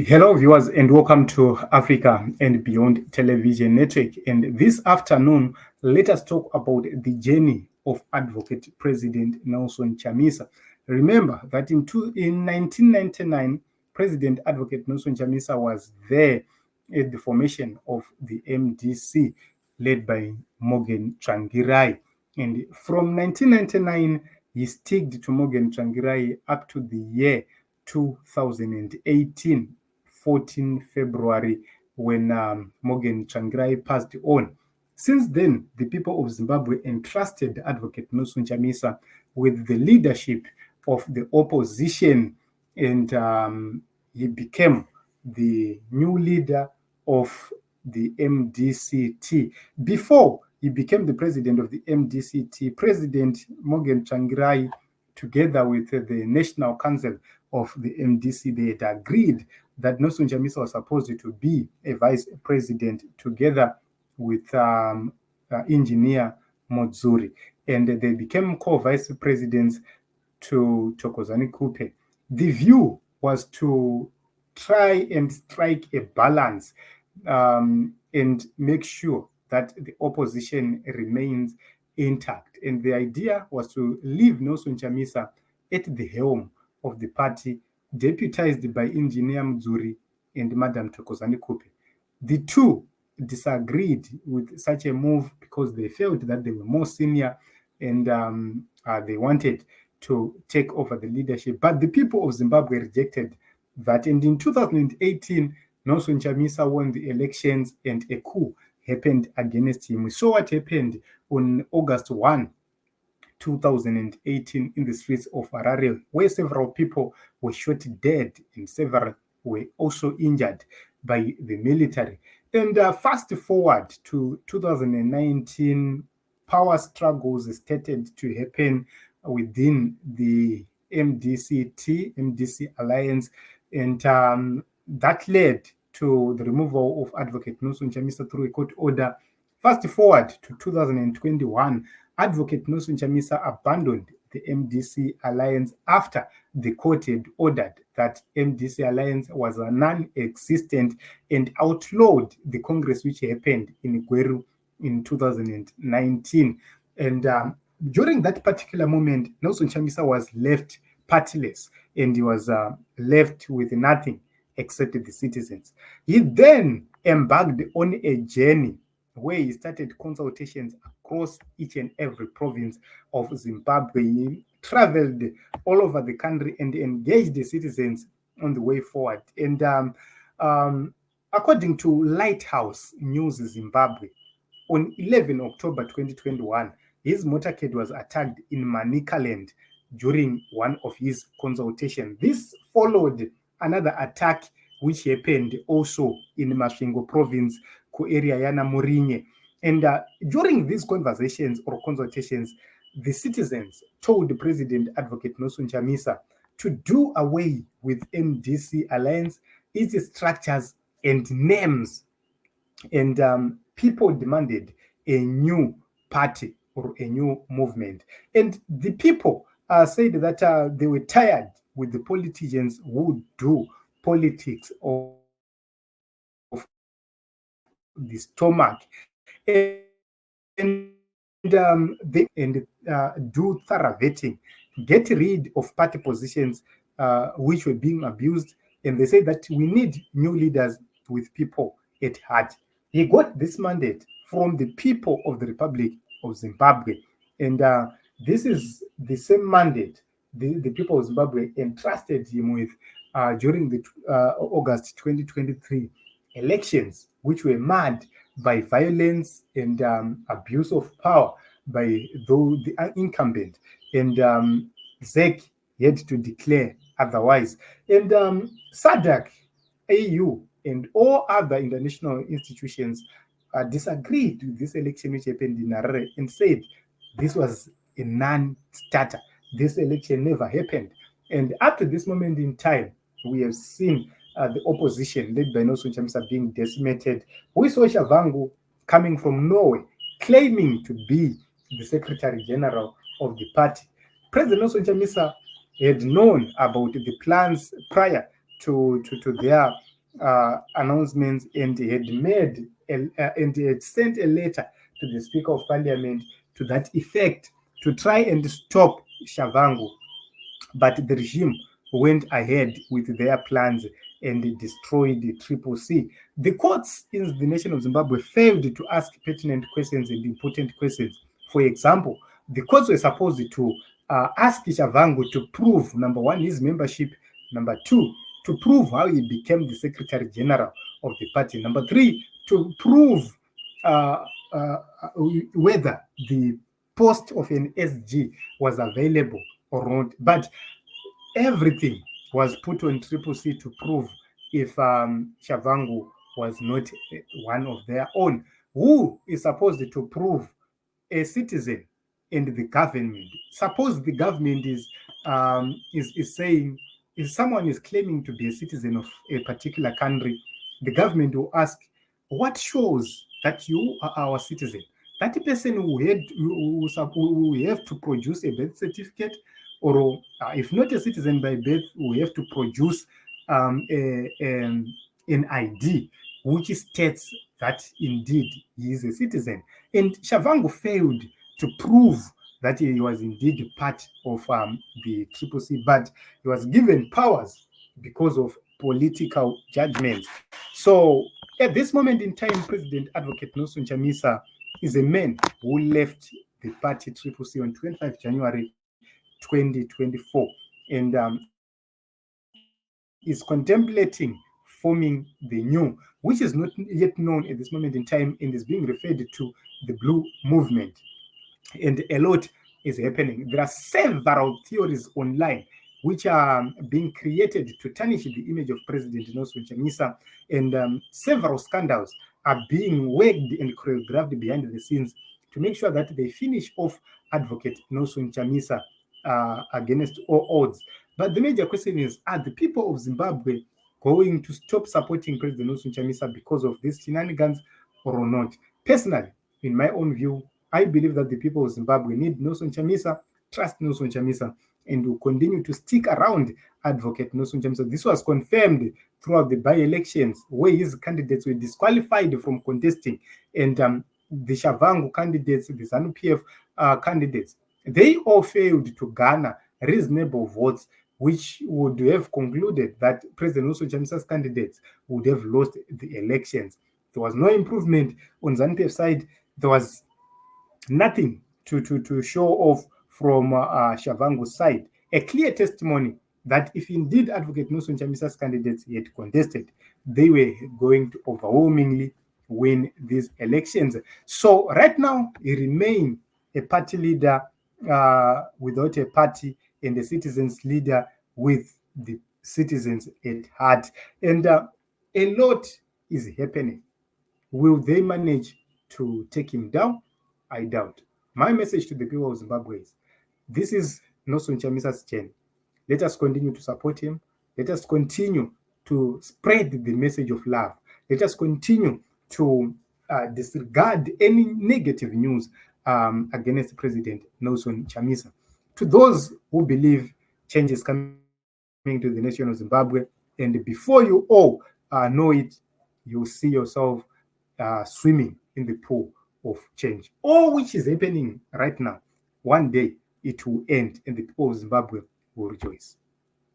Hello, viewers, and welcome to Africa and Beyond Television Network. And this afternoon, let us talk about the journey of Advocate President Nelson Chamisa. Remember that in 1999, President Advocate Nelson Chamisa was there at the formation of the MDC, led by Morgan Tsvangirai. And from 1999, he stuck to Morgan Tsvangirai up to the year 2018, 14 February, when Morgan Tsvangirai passed on. Since then, the people of Zimbabwe entrusted Advocate Nelson Chamisa with the leadership of the opposition, and he became the new leader of the MDCT. Before he became the president of the MDCT, President Morgan Tsvangirai, together with the National Council of the MDC, they had agreed that Nelson Chamisa was supposed to be a vice president together with engineer Modzuri, and they became co-vice presidents to Thokozani Kupe. The view was to try and strike a balance and make sure that the opposition remains intact. And the idea was to leave Nelson Chamisa at the helm of the party, deputized by Engineer Mdzuri and Madam Thokozani Kupe. The two disagreed with such a move because they felt that they were more senior and they wanted to take over the leadership. But the people of Zimbabwe rejected that. And in 2018, Nelson Chamisa won the elections and a coup happened against him. We saw what happened on August 1, 2018 in the streets of Harare, where several people were shot dead and several were also injured by the military. And fast forward to 2019, power struggles started to happen within the MDC alliance, and that led to the removal of Advocate Nelson Chamisa through a court order. Fast forward to 2021, Advocate Nelson Chamisa abandoned the MDC alliance after the court had ordered that MDC alliance was non-existent and outlawed the Congress which happened in Gweru in 2019. And during that particular moment, Nelson Chamisa was left partyless, and he was left with nothing except the citizens. He then embarked on a journey where he started consultations across each and every province of Zimbabwe. He traveled all over the country and engaged the citizens on the way forward. And according to Lighthouse News Zimbabwe, on 11 October 2021, his motorcade was attacked in Manicaland during one of his consultations. This followed another attack which happened also in Masvingo province, area Yana Murinye. And during these conversations or consultations, the citizens told the President Advocate Nelson Chamisa to do away with MDC alliance, its structures and names. And people demanded a new party or a new movement. And the people said that they were tired with the politicians who do politics of the stomach, and do thorough vetting, get rid of party positions which were being abused. And they say that we need new leaders with people at heart. He got this mandate from the people of the Republic of Zimbabwe. And this is the same mandate the people of Zimbabwe entrusted him with during the August 2023 elections, which were marred by violence and abuse of power by the incumbent. And ZEC had to declare otherwise. And SADC, AU, and all other international institutions disagreed with this election which happened in Harare and said this was a non-starter. This election never happened. And up to this moment in time, we have seen the opposition led by Nelson Chamisa being decimated. We saw Shavangu coming from Norway, claiming to be the Secretary General of the party. President Nelson Chamisa had known about the plans prior to their announcements and had sent a letter to the Speaker of Parliament to that effect to try and stop Shavangu. But the regime went ahead with their plans and destroyed the Triple C. The courts in the nation of Zimbabwe failed to ask pertinent questions and important questions. For example, the courts were supposed to ask Shavangu to prove, number one, his membership, number two, to prove how he became the Secretary General of the party, number three, to prove whether the post of an SG was available or not. But everything was put on Triple C to prove if Shavangu was not one of their own. Who is supposed to prove a citizen and the government? Suppose the government is saying, if someone is claiming to be a citizen of a particular country, the government will ask, what shows that you are our citizen? That person who have to produce a birth certificate, or if not a citizen by birth, we have to produce an ID which states that indeed he is a citizen. And Shavangu failed to prove that he was indeed part of the Triple C, but he was given powers because of political judgments. So at this moment in time, President Advocate Nelson Chamisa is a man who left the party Triple C on 25 January 2024 and is contemplating forming the new, which is not yet known at this moment in time and is being referred to the Blue Movement. And a lot is happening. There are several theories online which are being created to tarnish the image of President Nelson Chamisa, and several scandals are being worked and choreographed behind the scenes to make sure that they finish off Advocate Nelson Chamisa against all odds. But the major question is, are the people of Zimbabwe going to stop supporting President Nelson Chamisa because of these shenanigans or not? Personally, in my own view, I believe that the people of Zimbabwe need Nelson Chamisa, trust Nelson Chamisa, and will continue to stick around Advocate Nelson Chamisa. This was confirmed throughout the by-elections where his candidates were disqualified from contesting, and the Shavangu candidates, the ZANU-PF candidates, they all failed to garner reasonable votes, which would have concluded that President Nelson Chamisa's candidates would have lost the elections. There was no improvement on ZANU-PF side. There was nothing to show off from Shavangu's side. A clear testimony that if indeed Advocate Nelson Chamisa's candidates had contested, they were going to overwhelmingly win these elections. So right now, he remains a party leader without a party and a citizens leader with the citizens at heart. And a lot is happening. Will they manage to take him down? I doubt. My message to the people of Zimbabwe is, this is Nelson Chamisa's journey. Let us continue to support him. Let us continue to spread the message of love. Let us continue to disregard any negative news against President Nelson Chamisa. To those who believe change is coming to the nation of Zimbabwe, and before you all know it, you see yourself swimming in the pool of change. All which is happening right now, one day it will end and the people of Zimbabwe will rejoice.